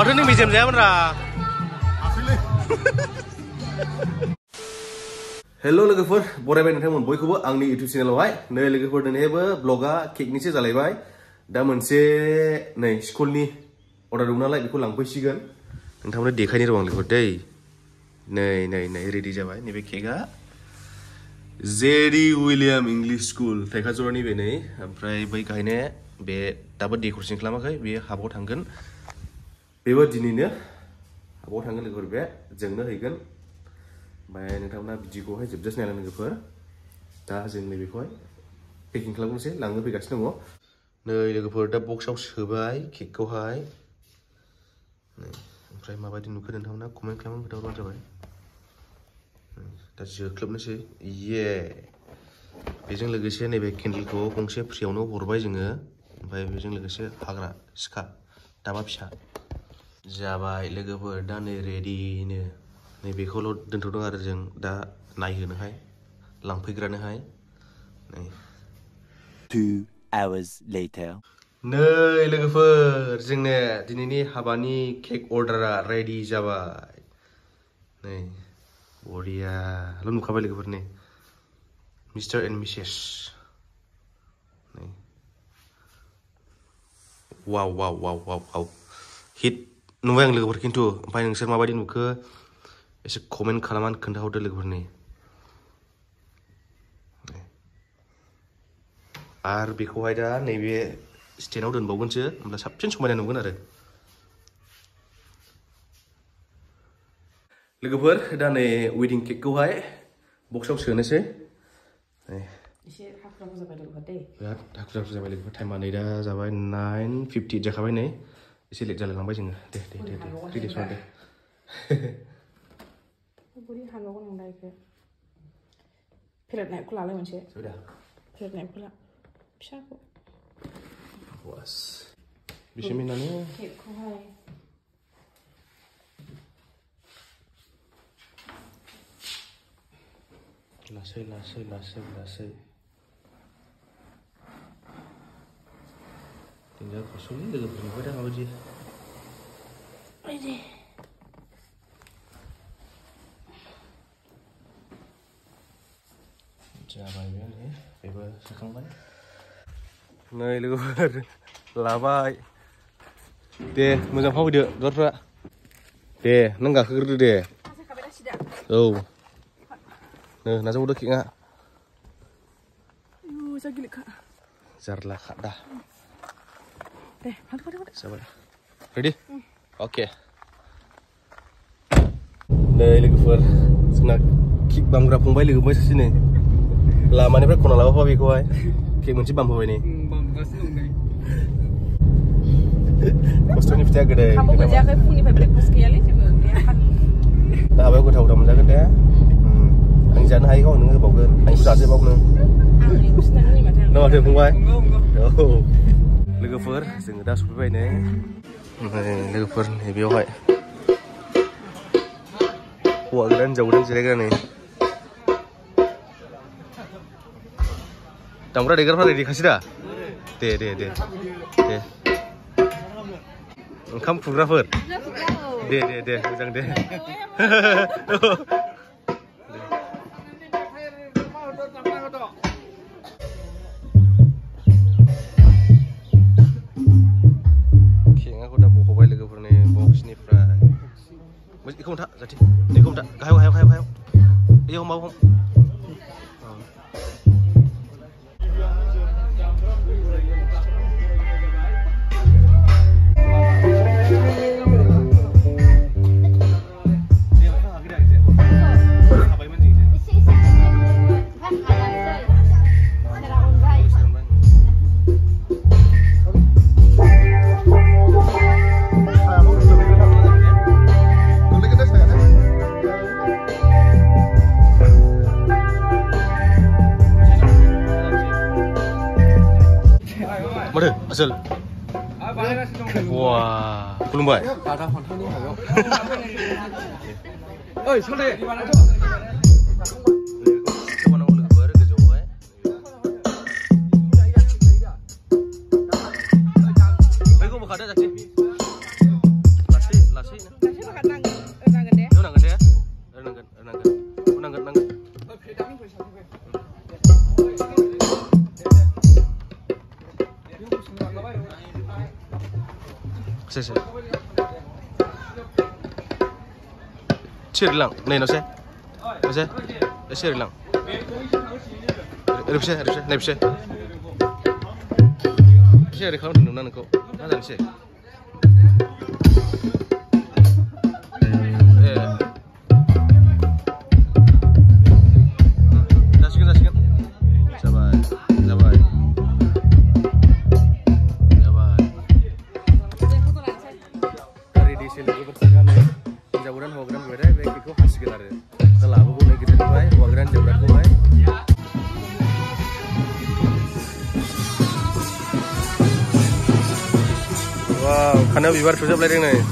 माथो नों मेजेम जायामोनरा हेलो लोगोफोर बरायबाय नोंथांमोन बयखौबो आंनि इउटिउब चेनेलावहाय नै लोगोफोर दिनैबो ब्लगा केकनिसो जालायबाय दा मोनसे नै स्कुलनि अर्डार दं नालाय बेखौ लांफैसिगोन नोंथांमोननो देखायनो र' आं लोगोफोर दै नै रेडि जाबाय नैबे केकआ जेरि उइलियाम इंलिश स्कुल थाइखाजरानि बे नै ओमफ्राय बै गाहायने बे दाबो डेक'रेसन खालामाखै बेयो हाबाव थांगोन बेबो दिनैनो हाबाव थांगोन लोगोफोर बे जोंनो हैगोन ओमफ्राय नोंथांमोना भिडिअखौहाय जोबजासे नायलां लोगोफोर दा जों नैबेखौहाय पेकिं खालामनोसै लांनो फैगासिनो दङ नै लोगोफोर दा बक्सआव सोबाय केकखौहाय ओमफ्राय माबायदि नुखो नोंथांमोना कमेन्ट खालामनानै खोन्थाहरबानो जाबाय दा जोख्लोबनोसै ये बेजों लोगोसे नैबे केन्डेलखौ गंसे फ्रियावनो हरबाय जोङो ओमफ्राय बेजों लोगोसे हाग्रा सिखा दाबा फिसा जाबाय लोगोफोर दा नै रेडिनो नैबेखौल' दोनथ'दों आरो जों दा नायहोनोहाय लांफैग्रानोहाय नै 2 hours later नै लोगोफोर जोंने दिनैनि हाबानि केक अर्डारा रेडि जाबाय नै बरियाल' नुखाबाय लोगोफोर नै मिस्टार एन्ड मिसेस नै वाव हिट नुबाय आं लोगोफोर खिन्थु ओमफ्राय नोंसोर माबायदि नुखो एसे कमेन्ट खालामनानै खोन्थाहरदो लोगोफोरनि आरो बेखौहाय दा नैबे स्टेन्डआव दोनबावगोनसो होमब्ला साबसिन समायना नुगोन आरो लोगोफोर दा नै वेडिं केकखौहाय बक्सआव सोनोसै एसे हाखु-दाखु जाबाय लोगोफोर दै बिराद हाखु-दाखु जाबाय लोगोफोर टाइमा नै दा जाबाय 9:50 जाखाबाय नै एसे लेट जालायलांबाय जोङो दे रेडि सर दे बोरै हानबावगोन नोंलाय बेखौ फेरेदनायखौ लालाय मोनसे फेरेदनायखौ ला फिसाखौ वास बेसे मिनिटआनो केकखौहाय लासै tinggal kosongin लोगोफोर नुबाय दा माबायदि बायदि जाबाय बे नै बेबो सोखांबाय नै लोगोफोर लाबाय दे मोजां फावैदो बिबारफ्रा दे नों गाखोग्रोदो दे औ नै नाजावदो केकआ जा गिलिरखा जारला खादा दे जाबाय रेडि अके नै लोगोफोर जोंना केक बामग्रा फंबाय लोगो मोनबाय सासे नै लामानिफ्राय खना लाबोफा बेखौहाय केक मोनसे बामहोबाय नै खस्थ'नि फिथाइया गोदै मोनजायाखै फुंनिफ्राय ब्रेकफास्ट गैयालै जेबो दा हाबायाव गोथाव मोनजागोन दे आं जानो हायैखौ नोङो होबावगोन आंखौ जाजोबावनो माथो फंबाय औ लोगोफोर जोङो दा सफैबाय नै लोगोफोर नैबेयावहाय हौवा गोदान हिनजाव गोदान जिरायग्रा नै दामग्रा देग्राफ्रा रेडिखासै दा दे ओंखाम खुरग्राफोर दे मोजां दे केकखौ दा बख'बाय लोगोफोरनि बक्सनिफ्राय बेखौ हमथा जाथि बेखौ हमथा गाहायाव बेयाव माबा माथो asal wah खुलुमबाय ओइ सोले बेखौ बोखादो जाथि Saya. Cirilang, nih no saya. Cirilang. Ripse. Saya rekam dulu nana kau. Ada sih. Wow, karena bibar susah belajar nih.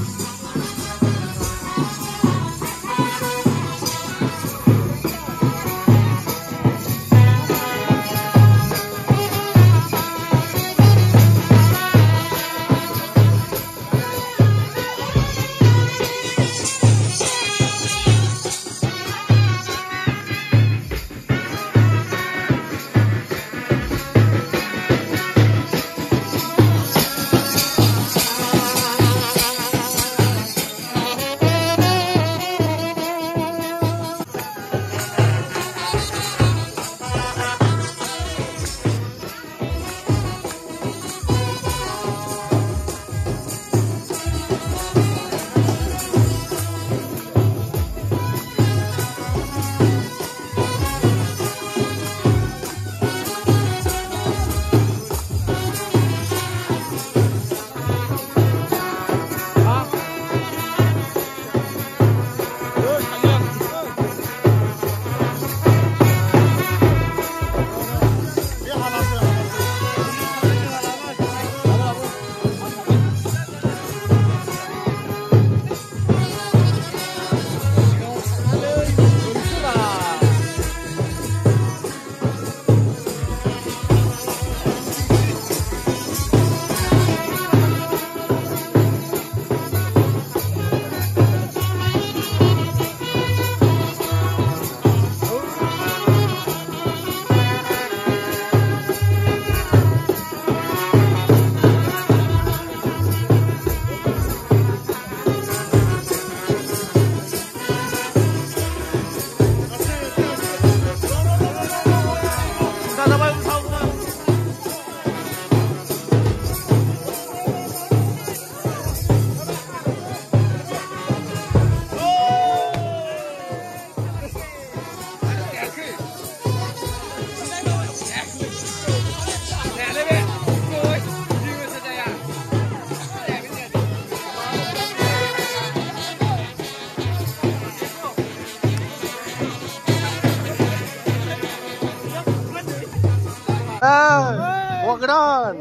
Bawa gedan.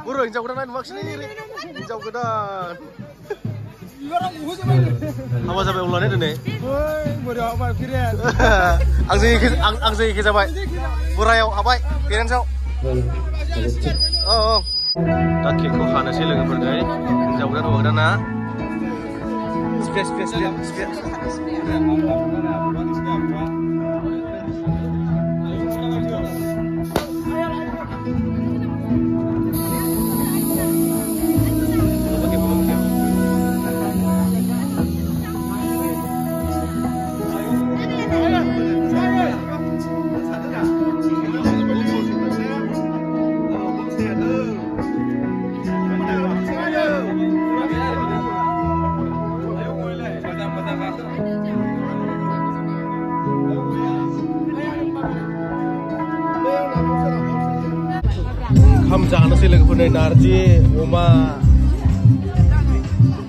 Buru injau gedan lain maksudnya ini. Injau gedan. Apa sampai ulannya deh? Angsi kita baik. Burayau apa? Piran sao? Oh. Kaki ko khana sih lagi bergaya. Injau gedan bawa gedan na. Space. Ham जानो sih lagi punya narji, oma,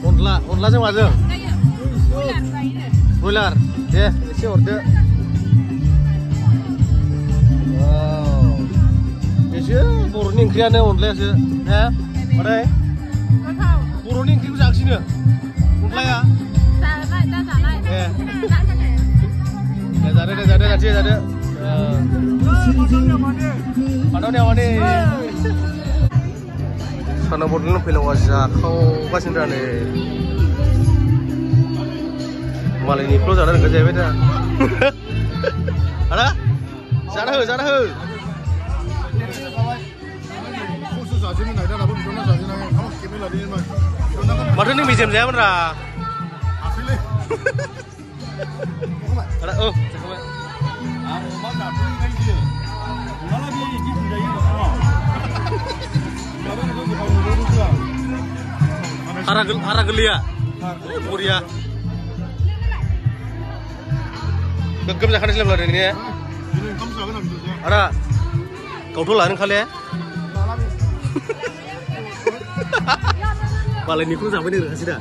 onla sih macam? Ular, ya, isi order. Wow, isi burung kriannya onla sih, ya, ada? Burung kri bisa sini, onla ya? Ada nanti ada. Mana? Sana bodoh film wajah kau pasin dah ni. Malah ini pro jalan kerja beda. Ada? Sana hu. Khusus saja ni, ada apa? Bukan saja ni, kamu kemana lagi ni? Maksudnya ini mejem saya mana? Ada cakap. Hara gelia. Muria. Gegem jangan Islam lah ini ya. Ada. Kau tuh lain kali ya? Paling ini pun sampai nih kasih dah.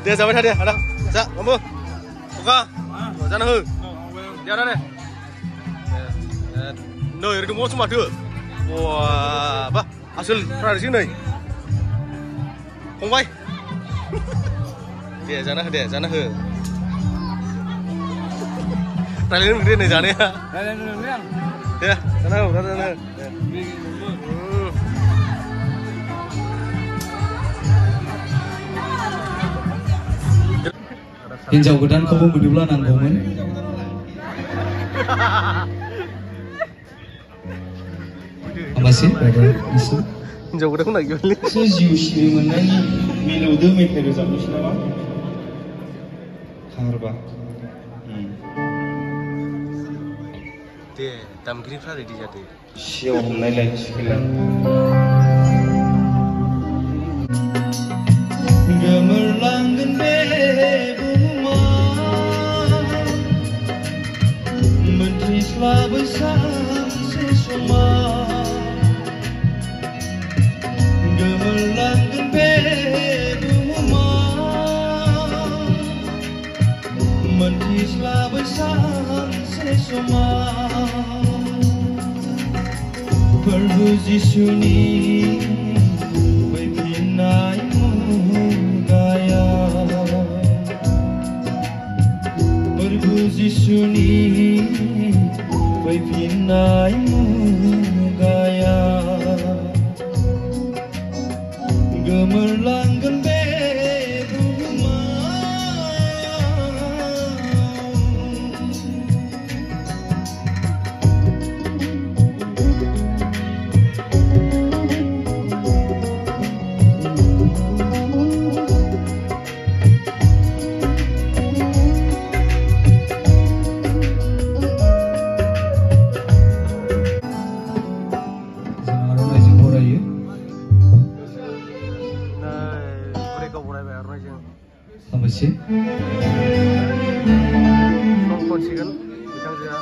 Dia sampai dia ada. Sa, kamu. Buka. Jangan hư. Dia ada deh. Nơi itu mau cuma dua. Wah, apa? Asal tradisi nih. Không bay. Dia sana hư. Thailand dia nih sana ya. Ya, sana. Hinjau godaanखौबो मोनोब्ला नांगौमोन. Hamasih pada isu. Hinjau godaanखौ नागिरलै. Jiu सिरि मोननायनि मिलौदो मेथाइ रोजाबनोसै नामा? खारबा. दे दामगिरिफ्रा रेडि जादो. सियाव हमनायलाय सिखिला. Gemerlanggan be bunga Mentislah besar sesama Gemerlanggan be bunga Mentislah besar sesama Perbuzi suni Wepinaimu Perbuzi suni Wepinaimu gaya Gemerlanggan be bunga Hamasih. Nongkonsikan, bilang dia.